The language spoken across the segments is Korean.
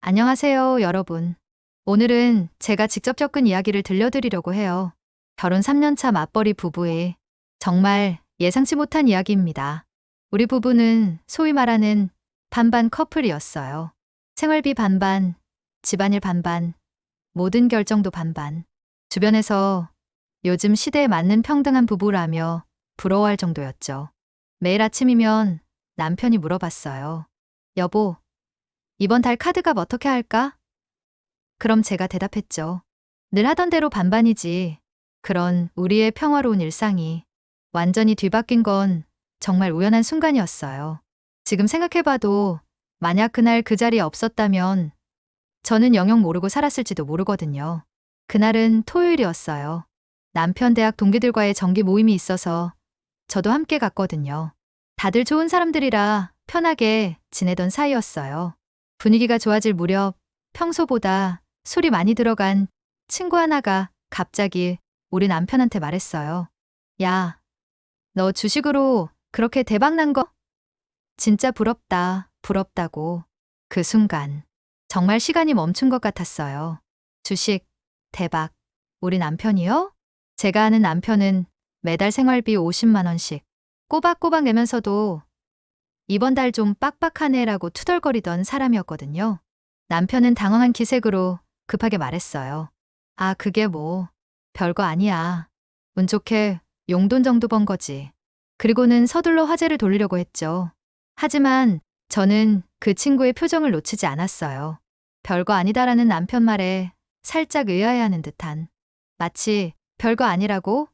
안녕하세요, 여러분. 오늘은 제가 직접 겪은 이야기를 들려드리려고 해요. 결혼 3년 차 맞벌이 부부의 정말 예상치 못한 이야기입니다. 우리 부부는 소위 말하는 반반 커플이었어요. 생활비 반반, 집안일 반반, 모든 결정도 반반. 주변에서 요즘 시대에 맞는 평등한 부부라며 부러워할 정도였죠. 매일 아침이면 남편이 물어봤어요. 여보, 이번 달 카드값 어떻게 할까? 그럼 제가 대답했죠. 늘 하던 대로 반반이지. 그런 우리의 평화로운 일상이 완전히 뒤바뀐 건 정말 우연한 순간이었어요. 지금 생각해봐도 만약 그날 그 자리에 없었다면 저는 영영 모르고 살았을지도 모르거든요. 그날은 토요일이었어요. 남편 대학 동기들과의 정기 모임이 있어서 저도 함께 갔거든요. 다들 좋은 사람들이라 편하게 지내던 사이였어요. 분위기가 좋아질 무렵 평소보다 술이 많이 들어간 친구 하나가 갑자기 우리 남편한테 말했어요. 야, 너 주식으로 그렇게 대박 난 거? 진짜 부럽다, 부럽다고. 그 순간 정말 시간이 멈춘 것 같았어요. 주식, 대박. 우리 남편이요? 제가 아는 남편은 매달 생활비 50만 원씩 꼬박꼬박 내면서도 이번 달 좀 빡빡하네라고 투덜거리던 사람이었거든요. 남편은 당황한 기색으로 급하게 말했어요. 아, 그게 뭐, 별거 아니야. 운 좋게 용돈 정도 번 거지. 그리고는 서둘러 화제를 돌리려고 했죠. 하지만 저는 그 친구의 표정을 놓치지 않았어요. 별거 아니다라는 남편 말에 살짝 의아해하는 듯한, 마치 별거 아니라고?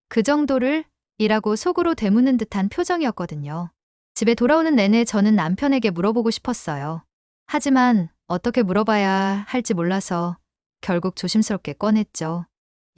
그 정도를? 이라고 속으로 되묻는 듯한 표정이었거든요. 집에 돌아오는 내내 저는 남편에게 물어보고 싶었어요. 하지만 어떻게 물어봐야 할지 몰라서 결국 조심스럽게 꺼냈죠.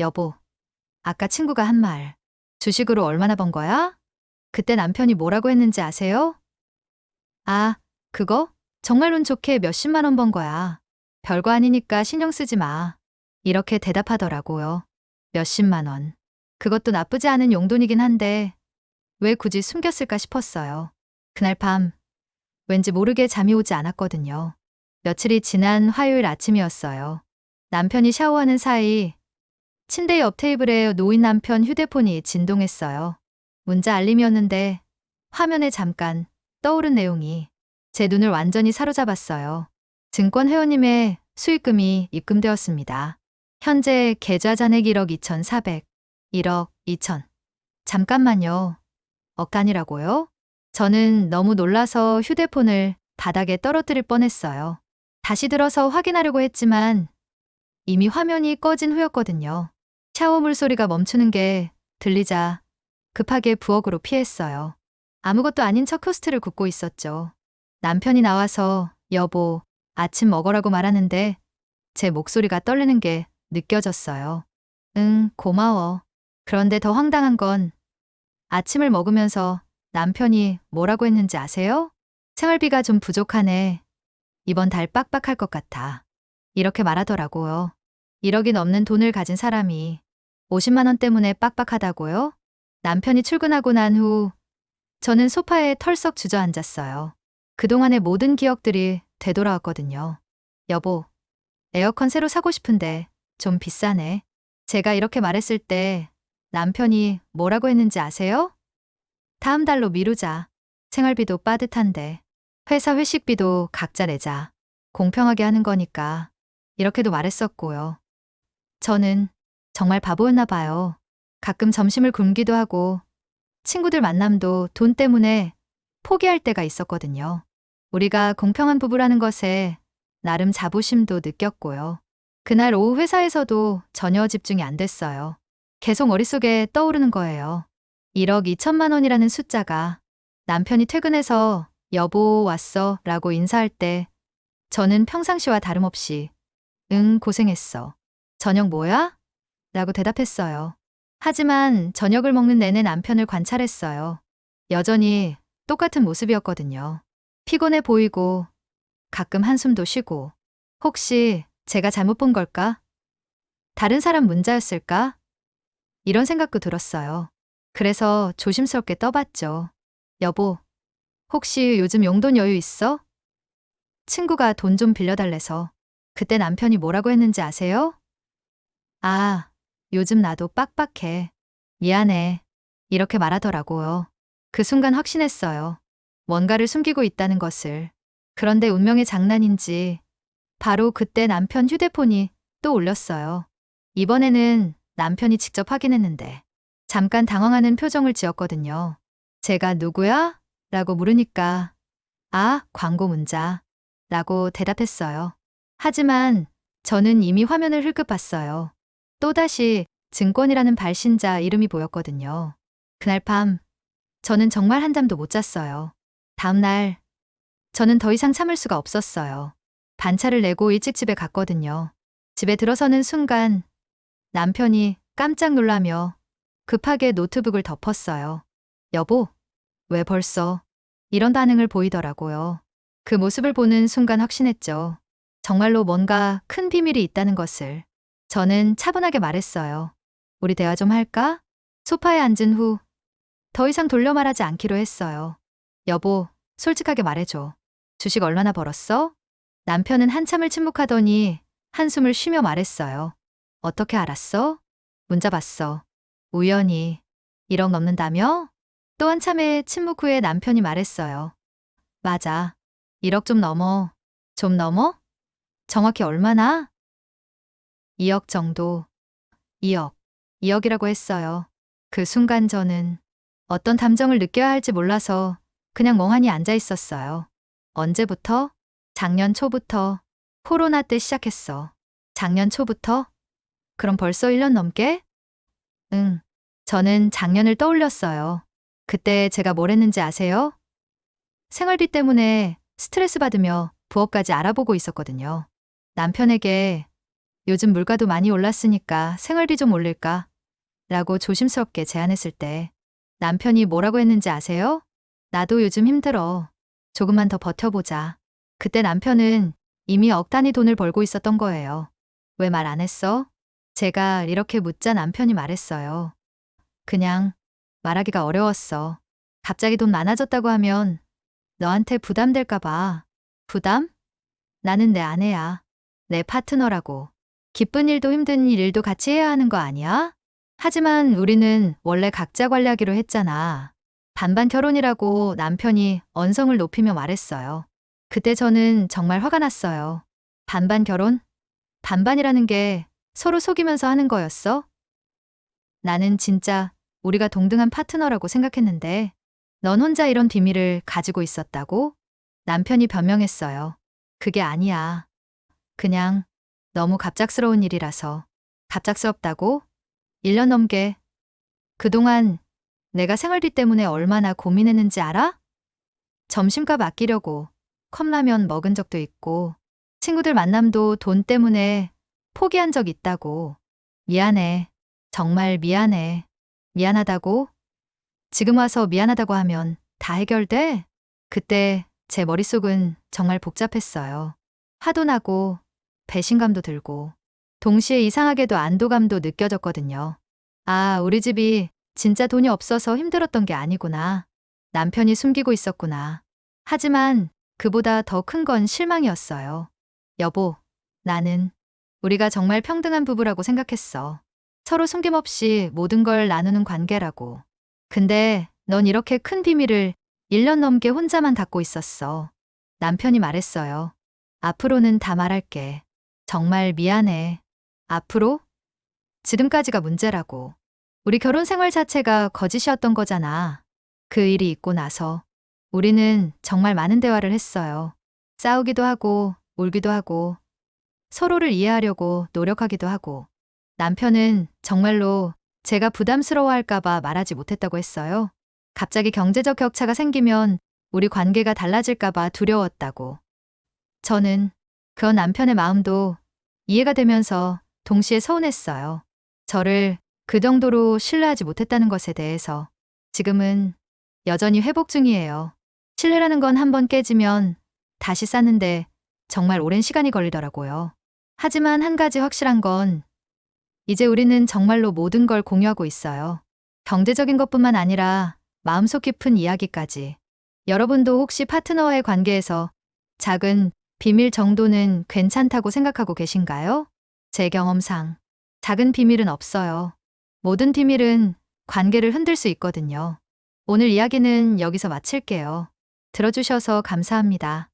여보, 아까 친구가 한 말. 주식으로 얼마나 번 거야? 그때 남편이 뭐라고 했는지 아세요? 아, 그거? 정말 운 좋게 몇십만 원 번 거야. 별거 아니니까 신경 쓰지 마. 이렇게 대답하더라고요. 몇십만 원. 그것도 나쁘지 않은 용돈이긴 한데 왜 굳이 숨겼을까 싶었어요. 그날 밤 왠지 모르게 잠이 오지 않았거든요. 며칠이 지난 화요일 아침이었어요. 남편이 샤워하는 사이 침대 옆 테이블에 놓인 남편 휴대폰이 진동했어요. 문자 알림이었는데 화면에 잠깐 떠오른 내용이 제 눈을 완전히 사로잡았어요. 증권 회원님의 수익금이 입금되었습니다. 현재 계좌 잔액 1억 2,400, 1억 2천. 잠깐만요. 억간이라고요? 저는 너무 놀라서 휴대폰을 바닥에 떨어뜨릴 뻔했어요. 다시 들어서 확인하려고 했지만 이미 화면이 꺼진 후였거든요. 샤워물 소리가 멈추는 게 들리자 급하게 부엌으로 피했어요. 아무것도 아닌 척 토스트를 굽고 있었죠. 남편이 나와서 여보, 아침 먹으라고 말하는데 제 목소리가 떨리는 게 느껴졌어요. 응, 고마워. 그런데 더 황당한 건 아침을 먹으면서 남편이 뭐라고 했는지 아세요? 생활비가 좀 부족하네. 이번 달 빡빡할 것 같아. 이렇게 말하더라고요. 1억이 넘는 돈을 가진 사람이 50만 원 때문에 빡빡하다고요? 남편이 출근하고 난 후 저는 소파에 털썩 주저앉았어요. 그동안의 모든 기억들이 되돌아왔거든요. 여보, 에어컨 새로 사고 싶은데 좀 비싸네. 제가 이렇게 말했을 때 남편이 뭐라고 했는지 아세요? 다음 달로 미루자. 생활비도 빠듯한데. 회사 회식비도 각자 내자. 공평하게 하는 거니까. 이렇게도 말했었고요. 저는 정말 바보였나 봐요. 가끔 점심을 굶기도 하고 친구들 만남도 돈 때문에 포기할 때가 있었거든요. 우리가 공평한 부부라는 것에 나름 자부심도 느꼈고요. 그날 오후 회사에서도 전혀 집중이 안 됐어요. 계속 머릿속에 떠오르는 거예요. 1억 2천만 원이라는 숫자가. 남편이 퇴근해서 여보 왔어 라고 인사할 때 저는 평상시와 다름없이 응, 고생했어. 저녁 뭐야? 라고 대답했어요. 하지만 저녁을 먹는 내내 남편을 관찰했어요. 여전히 똑같은 모습이었거든요. 피곤해 보이고 가끔 한숨도 쉬고. 혹시 제가 잘못 본 걸까? 다른 사람 문자였을까? 이런 생각도 들었어요. 그래서 조심스럽게 떠봤죠. 여보, 혹시 요즘 용돈 여유 있어? 친구가 돈 좀 빌려달래서. 그때 남편이 뭐라고 했는지 아세요? 아, 요즘 나도 빡빡해. 미안해. 이렇게 말하더라고요. 그 순간 확신했어요. 뭔가를 숨기고 있다는 것을. 그런데 운명의 장난인지 바로 그때 남편 휴대폰이 또 울렸어요. 이번에는 남편이 직접 확인했는데 잠깐 당황하는 표정을 지었거든요. 제가 누구야? 라고 물으니까 아, 광고 문자 라고 대답했어요. 하지만 저는 이미 화면을 흘끗 봤어요. 또다시 증권이라는 발신자 이름이 보였거든요. 그날 밤 저는 정말 한잠도 못 잤어요. 다음 날 저는 더 이상 참을 수가 없었어요. 반차를 내고 일찍 집에 갔거든요. 집에 들어서는 순간 남편이 깜짝 놀라며 급하게 노트북을 덮었어요. 여보, 왜 벌써? 이런 반응을 보이더라고요. 그 모습을 보는 순간 확신했죠. 정말로 뭔가 큰 비밀이 있다는 것을. 저는 차분하게 말했어요. 우리 대화 좀 할까? 소파에 앉은 후 더 이상 돌려 말하지 않기로 했어요. 여보, 솔직하게 말해줘. 주식 얼마나 벌었어? 남편은 한참을 침묵하더니 한숨을 쉬며 말했어요. 어떻게 알았어? 문자 봤어. 우연히. 1억 넘는다며? 또 한참의 침묵 후에 남편이 말했어요. 맞아. 1억 좀 넘어. 좀 넘어? 정확히 얼마나? 2억 정도. 2억. 2억이라고 했어요. 그 순간 저는 어떤 감정을 느껴야 할지 몰라서 그냥 멍하니 앉아 있었어요. 언제부터? 작년 초부터. 코로나 때 시작했어. 작년 초부터? 그럼 벌써 1년 넘게? 응. 저는 작년을 떠올렸어요. 그때 제가 뭘 했는지 아세요? 생활비 때문에 스트레스 받으며 부업까지 알아보고 있었거든요. 남편에게 요즘 물가도 많이 올랐으니까 생활비 좀 올릴까? 라고 조심스럽게 제안했을 때 남편이 뭐라고 했는지 아세요? 나도 요즘 힘들어. 조금만 더 버텨보자. 그때 남편은 이미 억 단위 돈을 벌고 있었던 거예요. 왜 말 안 했어? 제가 이렇게 묻자 남편이 말했어요. 그냥 말하기가 어려웠어. 갑자기 돈 많아졌다고 하면 너한테 부담될까 봐. 부담? 나는 내 아내야. 내 파트너라고. 기쁜 일도 힘든 일도 같이 해야 하는 거 아니야? 하지만 우리는 원래 각자 관리하기로 했잖아. 반반 결혼이라고 남편이 언성을 높이며 말했어요. 그때 저는 정말 화가 났어요. 반반 결혼? 반반이라는 게 서로 속이면서 하는 거였어? 나는 진짜 우리가 동등한 파트너라고 생각했는데 넌 혼자 이런 비밀을 가지고 있었다고? 남편이 변명했어요. 그게 아니야. 그냥 너무 갑작스러운 일이라서. 갑작스럽다고? 1년 넘게. 그동안 내가 생활비 때문에 얼마나 고민했는지 알아? 점심값 아끼려고 컵라면 먹은 적도 있고 친구들 만남도 돈 때문에 포기한 적 있다고. 미안해. 정말 미안해. 미안하다고? 지금 와서 미안하다고 하면 다 해결돼? 그때 제 머릿속은 정말 복잡했어요. 화도 나고 배신감도 들고 동시에 이상하게도 안도감도 느껴졌거든요. 아, 우리 집이 진짜 돈이 없어서 힘들었던 게 아니구나. 남편이 숨기고 있었구나. 하지만 그보다 더 큰 건 실망이었어요. 여보, 나는 우리가 정말 평등한 부부라고 생각했어. 서로 숨김없이 모든 걸 나누는 관계라고. 근데 넌 이렇게 큰 비밀을 1년 넘게 혼자만 갖고 있었어. 남편이 말했어요. 앞으로는 다 말할게. 정말 미안해. 앞으로? 지금까지가 문제라고. 우리 결혼 생활 자체가 거짓이었던 거잖아. 그 일이 있고 나서 우리는 정말 많은 대화를 했어요. 싸우기도 하고 울기도 하고 서로를 이해하려고 노력하기도 하고 남편은 정말로 제가 부담스러워할까봐 말하지 못했다고 했어요. 갑자기 경제적 격차가 생기면 우리 관계가 달라질까봐 두려웠다고. 저는 그 남편의 마음도 이해가 되면서 동시에 서운했어요. 저를 그 정도로 신뢰하지 못했다는 것에 대해서. 지금은 여전히 회복 중이에요. 신뢰라는 건 한번 깨지면 다시 쌓는데 정말 오랜 시간이 걸리더라고요. 하지만 한 가지 확실한 건 이제 우리는 정말로 모든 걸 공유하고 있어요. 경제적인 것뿐만 아니라 마음속 깊은 이야기까지. 여러분도 혹시 파트너와의 관계에서 작은 비밀 정도는 괜찮다고 생각하고 계신가요? 제 경험상 작은 비밀은 없어요. 모든 비밀은 관계를 흔들 수 있거든요. 오늘 이야기는 여기서 마칠게요. 들어주셔서 감사합니다.